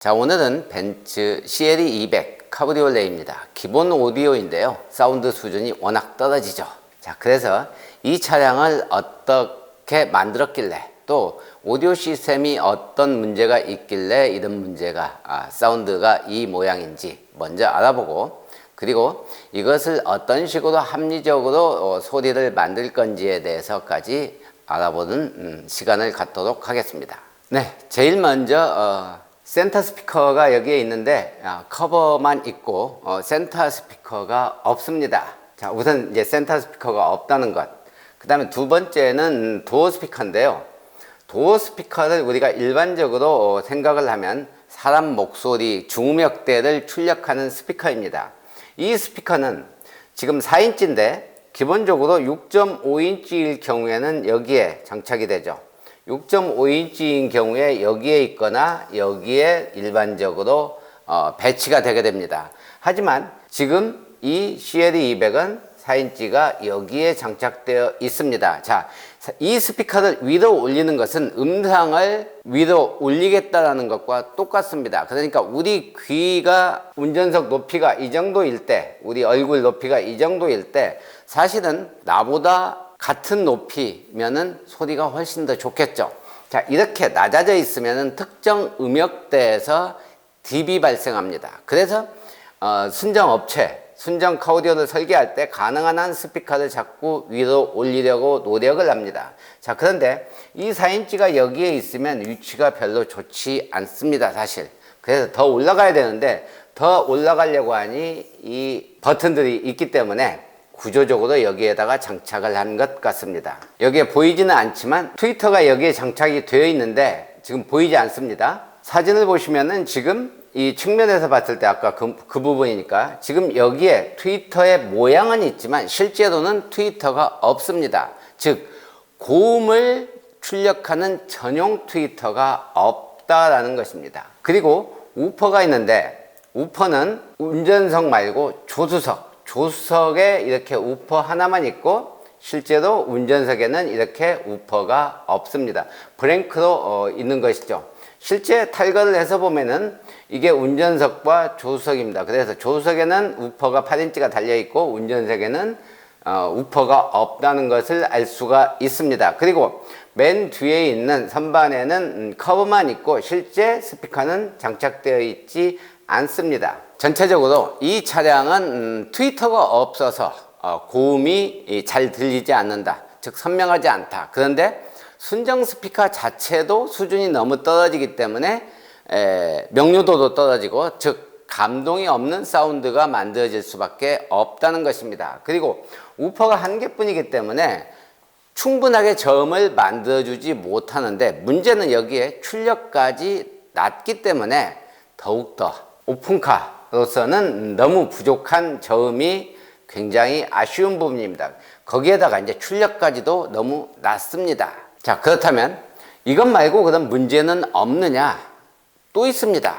자, 오늘은 벤츠 CLE 200 카브리올레입니다. 기본 오디오인데요. 사운드 수준이 워낙 떨어지죠. 자, 그래서 이 차량을 어떻게 만들었길래 또 오디오 시스템이 어떤 문제가 있길래 이런 문제가 사운드가 이 모양인지 먼저 알아보고, 그리고 이것을 어떤 식으로 합리적으로 소리를 만들 건지에 대해서까지 알아보는 시간을 갖도록 하겠습니다. 네, 제일 먼저 센터 스피커가 여기에 있는데 커버만 있고 센터 스피커가 없습니다. 자, 우선 이제 센터 스피커가 없다는 것. 그 다음에 두 번째는 도어 스피커인데요. 도어 스피커를 우리가 일반적으로 생각을 하면 사람 목소리, 중음역대를 출력하는 스피커입니다. 이 스피커는 지금 4인치인데 기본적으로 6.5인치일 경우에는 여기에 장착이 되죠. 6.5인치인 경우에 여기에 있거나 여기에 일반적으로 배치가 되게 됩니다. 하지만 지금 이 CLE 200은 4인치가 여기에 장착되어 있습니다. 자, 이 스피커를 위로 올리는 것은 음성을 위로 올리겠다라는 것과 똑같습니다. 그러니까 우리 귀가 운전석 높이가 이 정도일 때, 우리 얼굴 높이가 이 정도일 때 사실은 나보다 같은 높이면은 소리가 훨씬 더 좋겠죠. 자, 이렇게 낮아져 있으면은 특정 음역대에서 dB 발생합니다. 그래서 순정 카오디오를 설계할 때 가능한 한 스피커를 자꾸 위로 올리려고 노력을 합니다. 자, 그런데 이 4인치가 여기에 있으면 위치가 별로 좋지 않습니다, 사실. 그래서 더 올라가야 되는데 더 올라가려고 하니 이 버튼들이 있기 때문에 구조적으로 여기에다가 장착을 한 것 같습니다. 여기에 보이지는 않지만 트위터가 여기에 장착이 되어 있는데 지금 보이지 않습니다. 사진을 보시면은 지금 이 측면에서 봤을 때 아까 그 부분이니까 지금 여기에 트위터의 모양은 있지만 실제로는 트위터가 없습니다. 즉 고음을 출력하는 전용 트위터가 없다라는 것입니다. 그리고 우퍼가 있는데 우퍼는 운전석 말고 조수석에 이렇게 우퍼 하나만 있고 실제로 운전석에는 이렇게 우퍼가 없습니다. 브랭크로 있는 것이죠. 실제 탈거를 해서 보면은 이게 운전석과 조수석입니다. 그래서 조수석에는 우퍼가 8인치가 달려있고 운전석에는 우퍼가 없다는 것을 알 수가 있습니다. 그리고 맨 뒤에 있는 선반에는 커브만 있고 실제 스피커는 장착되어 있지 않습니다. 전체적으로 이 차량은 트위터가 없어서 고음이 잘 들리지 않는다. 즉 선명하지 않다. 그런데 순정 스피커 자체도 수준이 너무 떨어지기 때문에 명료도도 떨어지고 즉 감동이 없는 사운드가 만들어질 수밖에 없다는 것입니다. 그리고 우퍼가 한 개뿐이기 때문에 충분하게 저음을 만들어주지 못하는데 문제는 여기에 출력까지 낮기 때문에 더욱더 오픈카로서는 너무 부족한 저음이 굉장히 아쉬운 부분입니다. 거기에다가 이제 출력까지도 너무 낮습니다. 자, 그렇다면 이것 말고 그런 문제는 없느냐? 또 있습니다.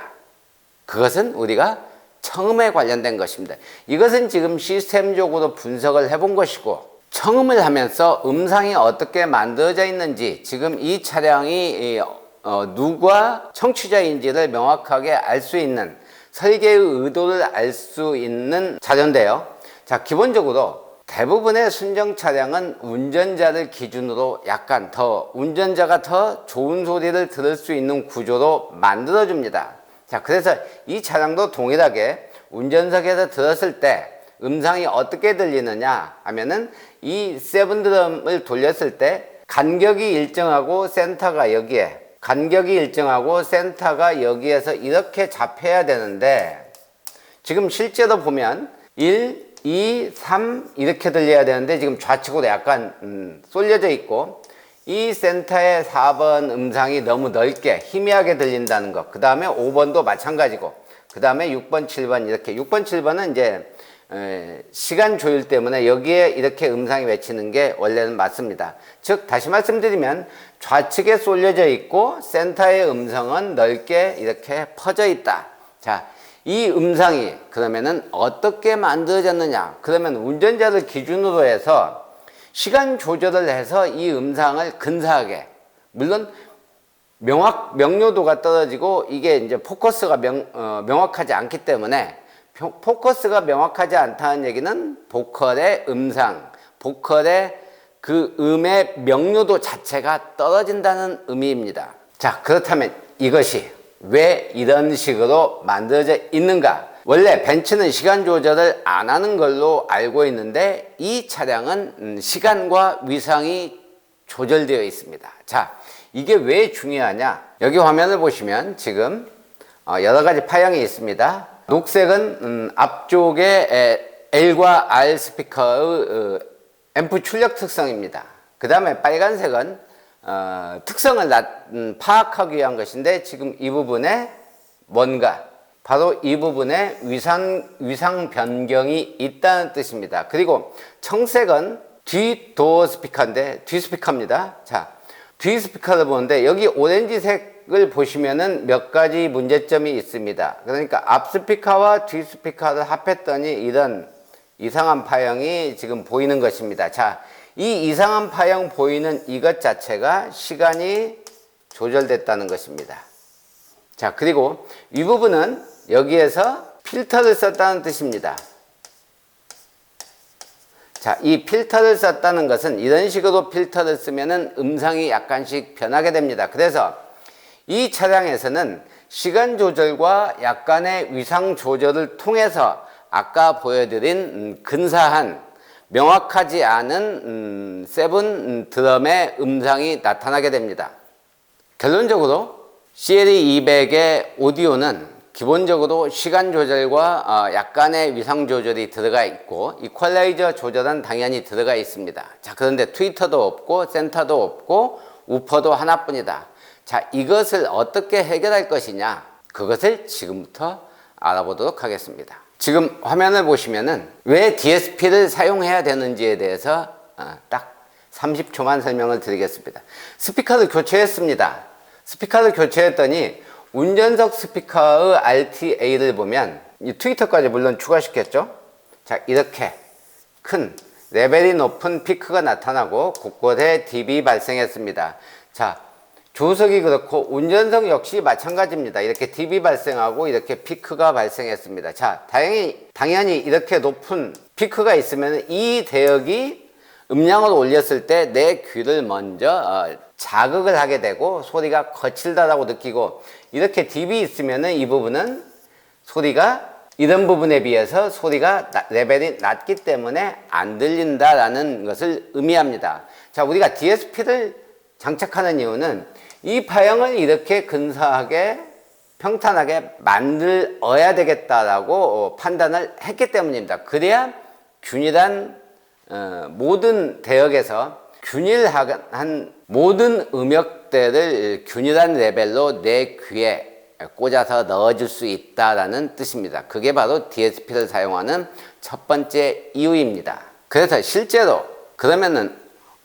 그것은 우리가 청음에 관련된 것입니다. 이것은 지금 시스템적으로 분석을 해본 것이고 청음을 하면서 음상이 어떻게 만들어져 있는지 지금 이 차량이 누가 청취자인지를 명확하게 알 수 있는 설계의 의도를 알 수 있는 자료인데요. 자, 기본적으로 대부분의 순정 차량은 운전자를 기준으로 약간 운전자가 더 좋은 소리를 들을 수 있는 구조로 만들어줍니다. 자, 그래서 이 차량도 동일하게 운전석에서 들었을 때 음상이 어떻게 들리느냐 하면은 이 세븐드럼을 돌렸을 때 간격이 일정하고 센터가 여기에서 이렇게 잡혀야 되는데 지금 실제로 보면 1, 2, 3 이렇게 들려야 되는데 지금 좌측으로 약간 쏠려져 있고 이 센터의 4번 음상이 너무 넓게 희미하게 들린다는 것. 그 다음에 5번도 마찬가지고 그 다음에 6번, 7번 이렇게 6번, 7번은 이제 시간 조율 때문에 여기에 이렇게 음상이 외치는 게 원래는 맞습니다. 즉 다시 말씀드리면 좌측에 쏠려져 있고 센터의 음성은 넓게 이렇게 퍼져 있다. 자, 이 음상이 그러면은 어떻게 만들어졌느냐? 그러면 운전자를 기준으로 해서 시간 조절을 해서 이 음상을 근사하게, 물론 명료도가 떨어지고 이게 이제 포커스가 명확하지 않기 때문에 포커스가 명확하지 않다는 얘기는 보컬의 음상, 보컬의 그 음의 명료도 자체가 떨어진다는 의미입니다. 자, 그렇다면 이것이 왜 이런 식으로 만들어져 있는가? 원래 벤츠는 시간 조절을 안 하는 걸로 알고 있는데 이 차량은 시간과 위상이 조절되어 있습니다. 자, 이게 왜 중요하냐? 여기 화면을 보시면 지금 여러 가지 파형이 있습니다. 녹색은 앞쪽에 L과 R 스피커의 앰프 출력 특성입니다. 그 다음에 빨간색은 특성을 파악하기 위한 것인데 지금 이 부분에 뭔가 바로 이 부분에 위상 변경이 있다는 뜻입니다. 그리고 청색은 뒷도어 스피커인데 뒷스피커입니다. 자, 뒷스피커를 보는데 여기 오렌지색을 보시면은 몇 가지 문제점이 있습니다. 그러니까 앞 스피커와 뒷 스피커를 합했더니 이런 이상한 파형이 지금 보이는 것입니다. 자, 이 이상한 파형 보이는 이것 자체가 시간이 조절됐다는 것입니다. 자, 그리고 이 부분은 여기에서 필터를 썼다는 뜻입니다. 자, 이 필터를 썼다는 것은 이런 식으로 필터를 쓰면은 음성이 약간씩 변하게 됩니다. 그래서 이 차량에서는 시간 조절과 약간의 위상 조절을 통해서 아까 보여드린 근사한 명확하지 않은 세븐 드럼의 음성이 나타나게 됩니다. 결론적으로 CLE200의 오디오는 기본적으로 시간 조절과 약간의 위상 조절이 들어가 있고 이퀄라이저 조절은 당연히 들어가 있습니다. 자, 그런데 트위터도 없고 센터도 없고 우퍼도 하나뿐이다. 자, 이것을 어떻게 해결할 것이냐? 그것을 지금부터 알아보도록 하겠습니다. 지금 화면을 보시면은 왜 DSP를 사용해야 되는지에 대해서 딱 30초만 설명을 드리겠습니다. 스피커를 교체했습니다. 스피커를 교체했더니 운전석 스피커의 RTA를 보면 이 트위터까지 물론 추가시켰죠. 자, 이렇게 큰 레벨이 높은 피크가 나타나고 곳곳에 dB 발생했습니다. 자, 조석이 그렇고 운전석 역시 마찬가지입니다. 이렇게 dB 발생하고 이렇게 피크가 발생했습니다. 자, 당연히 이렇게 높은 피크가 있으면 이 대역이 음량을 올렸을 때 내 귀를 먼저 자극을 하게 되고 소리가 거칠다라고 느끼고 이렇게 dB 있으면은 이 부분은 소리가 이런 부분에 비해서 소리가 레벨이 낮기 때문에 안 들린다라는 것을 의미합니다. 자, 우리가 DSP를 장착하는 이유는 이 파형을 이렇게 근사하게 평탄하게 만들어야 되겠다라고 판단을 했기 때문입니다. 그래야 균일한 모든 대역에서 균일한 모든 음역대를 균일한 레벨로 내 귀에 꽂아서 넣어줄 수 있다라는 뜻입니다. 그게 바로 DSP를 사용하는 첫 번째 이유입니다. 그래서 실제로 그러면은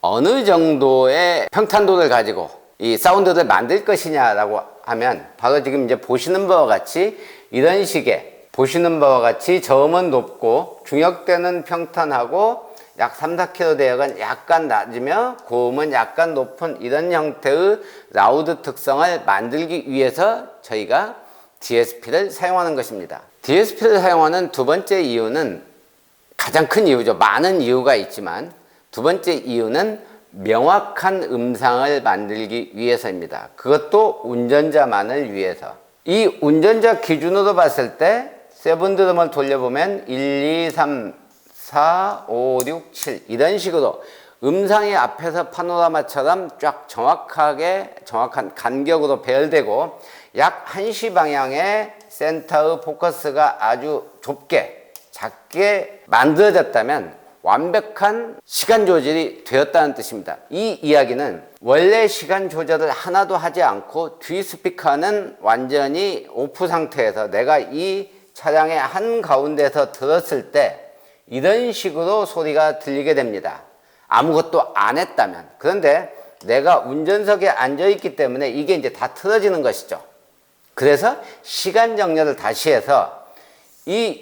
어느 정도의 평탄도를 가지고 이 사운드를 만들 것이냐라고 하면 바로 지금 이제 보시는 바와 같이 이런 식의 보시는 바와 같이 저음은 높고 중역대는 평탄하고 약 3, 4km 대역은 약간 낮으며 고음은 약간 높은 이런 형태의 라우드 특성을 만들기 위해서 저희가 DSP를 사용하는 것입니다. DSP를 사용하는 두 번째 이유는 가장 큰 이유죠. 많은 이유가 있지만 두 번째 이유는 명확한 음상을 만들기 위해서입니다. 그것도 운전자만을 위해서. 이 운전자 기준으로 봤을 때 세븐 드럼을 돌려보면 1, 2, 3, 4, 5, 6, 7 이런 식으로 음상이 앞에서 파노라마처럼 쫙 정확한 간격으로 배열되고 약 1시 방향의 센터의 포커스가 아주 작게 만들어졌다면 완벽한 시간 조절이 되었다는 뜻입니다. 이 이야기는 원래 시간 조절을 하나도 하지 않고 뒤 스피커는 완전히 오프 상태에서 내가 이 차량의 한가운데서 들었을 때 이런 식으로 소리가 들리게 됩니다. 아무것도 안 했다면. 그런데 내가 운전석에 앉아있기 때문에 이게 이제 다 틀어지는 것이죠. 그래서 시간 정렬을 다시 해서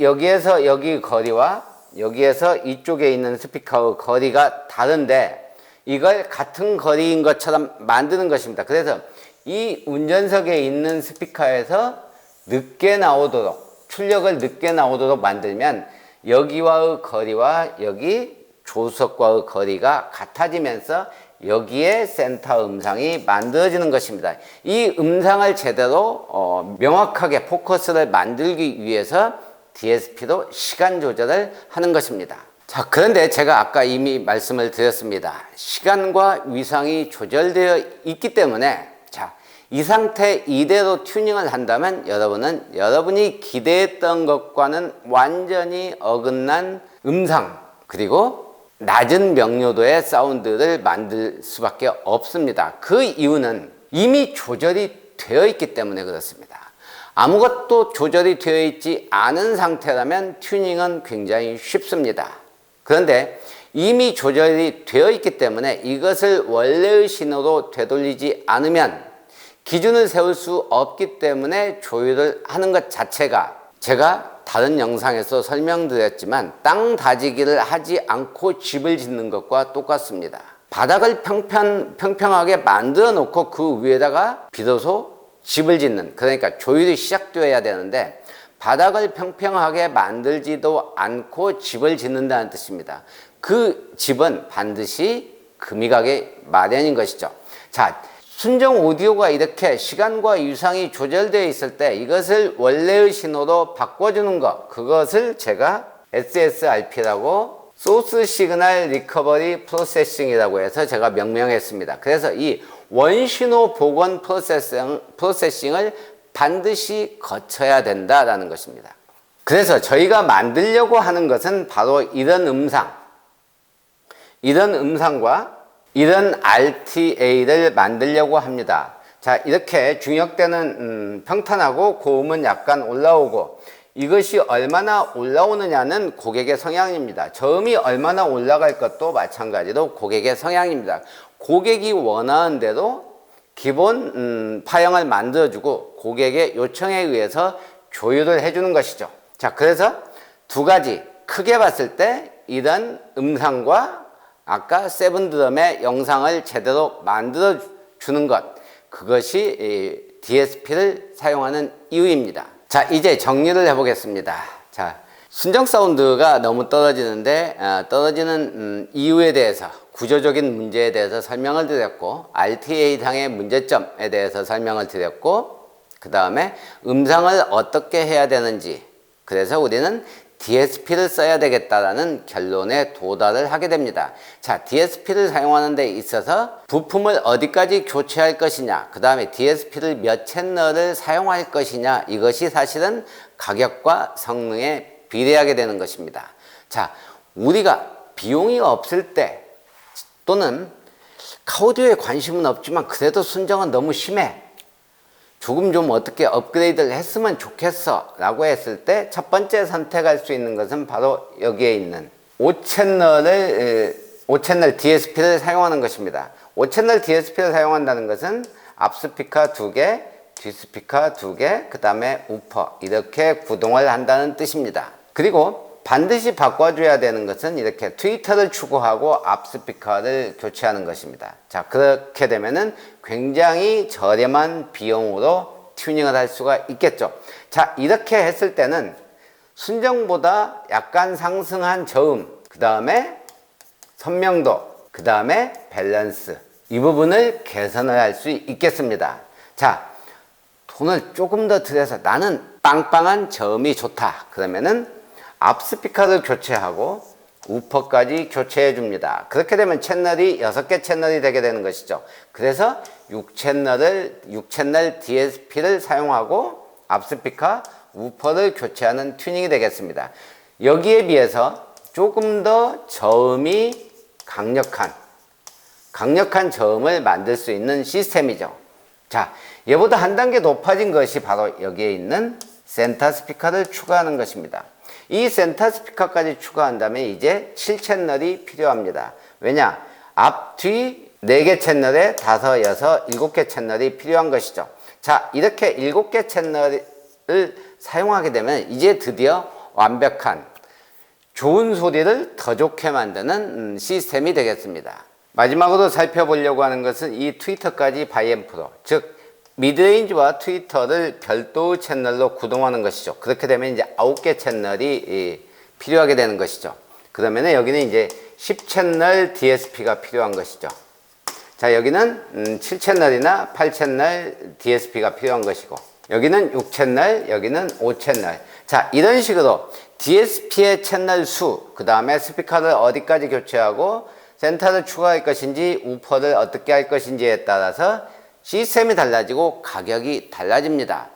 여기에서 여기 거리와 여기에서 이쪽에 있는 스피커의 거리가 다른데 이걸 같은 거리인 것처럼 만드는 것입니다. 그래서 이 운전석에 있는 스피커에서 늦게 나오도록, 출력을 늦게 나오도록 만들면 여기와의 거리와 여기 조수석과의 거리가 같아지면서 여기에 센터 음상이 만들어지는 것입니다. 이 음상을 제대로 명확하게 포커스를 만들기 위해서 DSP로 시간 조절을 하는 것입니다. 자, 그런데 제가 아까 이미 말씀을 드렸습니다. 시간과 위상이 조절되어 있기 때문에 자, 이 상태 이대로 튜닝을 한다면 여러분은 여러분이 기대했던 것과는 완전히 어긋난 음상 그리고 낮은 명료도의 사운드를 만들 수밖에 없습니다. 그 이유는 이미 조절이 되어 있기 때문에 그렇습니다. 아무것도 조절이 되어 있지 않은 상태라면 튜닝은 굉장히 쉽습니다. 그런데 이미 조절이 되어 있기 때문에 이것을 원래의 신호로 되돌리지 않으면 기준을 세울 수 없기 때문에 조율을 하는 것 자체가 제가 다른 영상에서 설명드렸지만 땅 다지기를 하지 않고 집을 짓는 것과 똑같습니다. 바닥을 평평하게 만들어 놓고 그 위에다가 비로소 집을 짓는, 그러니까 조율이 시작되어야 되는데 바닥을 평평하게 만들지도 않고 집을 짓는다는 뜻입니다. 그 집은 반드시 금이 가게 마련인 것이죠. 자, 순정 오디오가 이렇게 시간과 위상이 조절되어 있을 때 이것을 원래의 신호로 바꿔주는 것, 그것을 제가 SSRP라고 소스 시그널 리커버리 프로세싱이라고 해서 제가 명명했습니다. 그래서 이 원신호 복원 프로세싱을 반드시 거쳐야 된다라는 것입니다. 그래서 저희가 만들려고 하는 것은 바로 이런 음상과 이런 RTA를 만들려고 합니다. 자, 이렇게 중역대는 평탄하고 고음은 약간 올라오고 이것이 얼마나 올라오느냐는 고객의 성향입니다. 저음이 얼마나 올라갈 것도 마찬가지로 고객의 성향입니다. 고객이 원하는 대로 기본 파형을 만들어주고 고객의 요청에 의해서 조율을 해주는 것이죠. 자, 그래서 두 가지 크게 봤을 때 이런 음상과 아까 세븐드럼의 영상을 제대로 만들어 주는 것, 그것이 DSP를 사용하는 이유입니다. 자, 이제 정리를 해보겠습니다. 자, 순정 사운드가 너무 떨어지는데 떨어지는 이유에 대해서, 구조적인 문제에 대해서 설명을 드렸고, RTA상의 문제점에 대해서 설명을 드렸고, 그 다음에 음상을 어떻게 해야 되는지, 그래서 우리는 DSP를 써야 되겠다라는 결론에 도달을 하게 됩니다. 자, DSP를 사용하는 데 있어서 부품을 어디까지 교체할 것이냐, 그 다음에 DSP를 몇 채널을 사용할 것이냐, 이것이 사실은 가격과 성능에 비례하게 되는 것입니다. 자, 우리가 비용이 없을 때 또는 카오디오에 관심은 없지만 그래도 순정은 너무 심해, 조금 좀 어떻게 업그레이드를 했으면 좋겠어 라고 했을 때 첫 번째 선택할 수 있는 것은 바로 여기에 있는 5채널 DSP를 사용하는 것입니다. 5채널 DSP를 사용한다는 것은 앞 스피커 2개, 뒷 스피커 2개, 그 다음에 우퍼, 이렇게 구동을 한다는 뜻입니다. 그리고 반드시 바꿔줘야 되는 것은 이렇게 트위터를 추구하고 앞 스피커를 교체하는 것입니다. 자, 그렇게 되면은 굉장히 저렴한 비용으로 튜닝을 할 수가 있겠죠. 자, 이렇게 했을 때는 순정보다 약간 상승한 저음, 그 다음에 선명도, 그 다음에 밸런스, 이 부분을 개선을 할 수 있겠습니다. 자, 돈을 조금 더 들여서 나는 빵빵한 저음이 좋다. 그러면은 앞 스피커를 교체하고 우퍼까지 교체해 줍니다. 그렇게 되면 채널이 6개 채널이 되게 되는 것이죠. 그래서 6채널 DSP를 사용하고 앞 스피커, 우퍼를 교체하는 튜닝이 되겠습니다. 여기에 비해서 조금 더 저음이 강력한 저음을 만들 수 있는 시스템이죠. 자, 얘보다 한 단계 높아진 것이 바로 여기에 있는 센터 스피커를 추가하는 것입니다. 이 센터 스피커까지 추가한다면 이제 7채널이 필요합니다. 왜냐? 앞, 뒤 4개 채널에 5, 6, 7개 채널이 필요한 것이죠. 자, 이렇게 7개 채널을 사용하게 되면 이제 드디어 완벽한 좋은 소리를 더 좋게 만드는 시스템이 되겠습니다. 마지막으로 살펴보려고 하는 것은 이 트위터까지 바이앰프로, 즉 미드레인지와 트위터를 별도 채널로 구동하는 것이죠. 그렇게 되면 이제 9개 채널이 필요하게 되는 것이죠. 그러면 여기는 이제 10채널 DSP가 필요한 것이죠. 자, 여기는 7채널이나 8채널 DSP가 필요한 것이고, 여기는 6채널, 여기는 5채널. 자, 이런 식으로 DSP의 채널 수, 그 다음에 스피커를 어디까지 교체하고 센터를 추가할 것인지 우퍼를 어떻게 할 것인지에 따라서 시스템이 달라지고 가격이 달라집니다.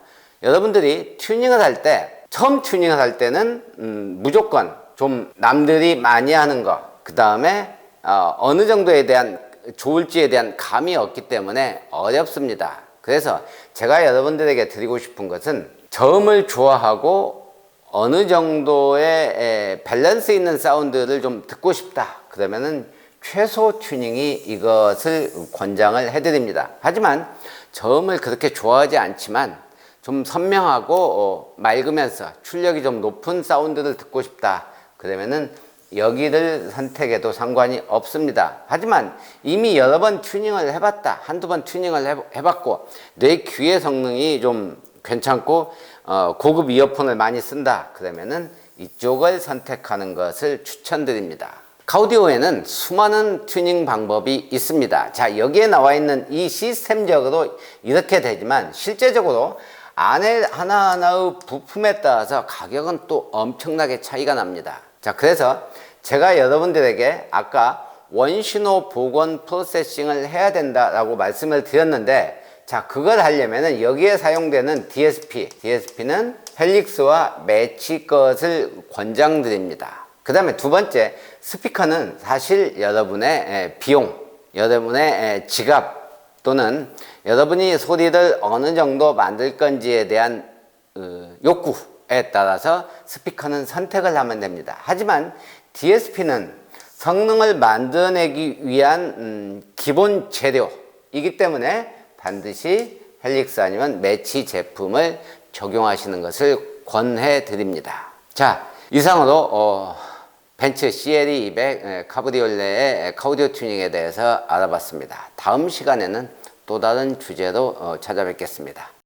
여러분들이 튜닝을 할 때, 처음 튜닝을 할 때는 무조건 좀 남들이 많이 하는 거, 그 다음에 어느 정도에 대한 좋을지에 대한 감이 없기 때문에 어렵습니다. 그래서 제가 여러분들에게 드리고 싶은 것은 저음을 좋아하고 어느 정도의 밸런스 있는 사운드를 좀 듣고 싶다. 그러면은 최소 튜닝이 이것을 권장을 해드립니다. 하지만 저음을 그렇게 좋아하지 않지만 좀 선명하고 맑으면서 출력이 좀 높은 사운드를 듣고 싶다. 그러면은 여기를 선택해도 상관이 없습니다. 하지만 이미 여러 번 튜닝을 해봤다. 한두 번 튜닝을 해봤고 내 귀의 성능이 좀 괜찮고 고급 이어폰을 많이 쓴다. 그러면은 이쪽을 선택하는 것을 추천드립니다. 카우디오에는 수많은 튜닝 방법이 있습니다. 자, 여기에 나와 있는 이 시스템적으로 이렇게 되지만 실제적으로 안에 하나하나의 부품에 따라서 가격은 또 엄청나게 차이가 납니다. 자, 그래서 제가 여러분들에게 아까 원신호 복원 프로세싱을 해야 된다라고 말씀을 드렸는데, 자, 그걸 하려면은 여기에 사용되는 DSP는 헬릭스와 매치 것을 권장드립니다. 그 다음에 두 번째, 스피커는 사실 여러분의 비용, 여러분의 지갑 또는 여러분이 소리를 어느 정도 만들 건지에 대한 욕구에 따라서 스피커는 선택을 하면 됩니다. 하지만 DSP는 성능을 만들어내기 위한 기본 재료이기 때문에 반드시 헬릭스 아니면 매치 제품을 적용하시는 것을 권해 드립니다. 자, 이상으로 벤츠 CLE200 카브리올레의 카우디오 튜닝에 대해서 알아봤습니다. 다음 시간에는 또 다른 주제로 찾아뵙겠습니다.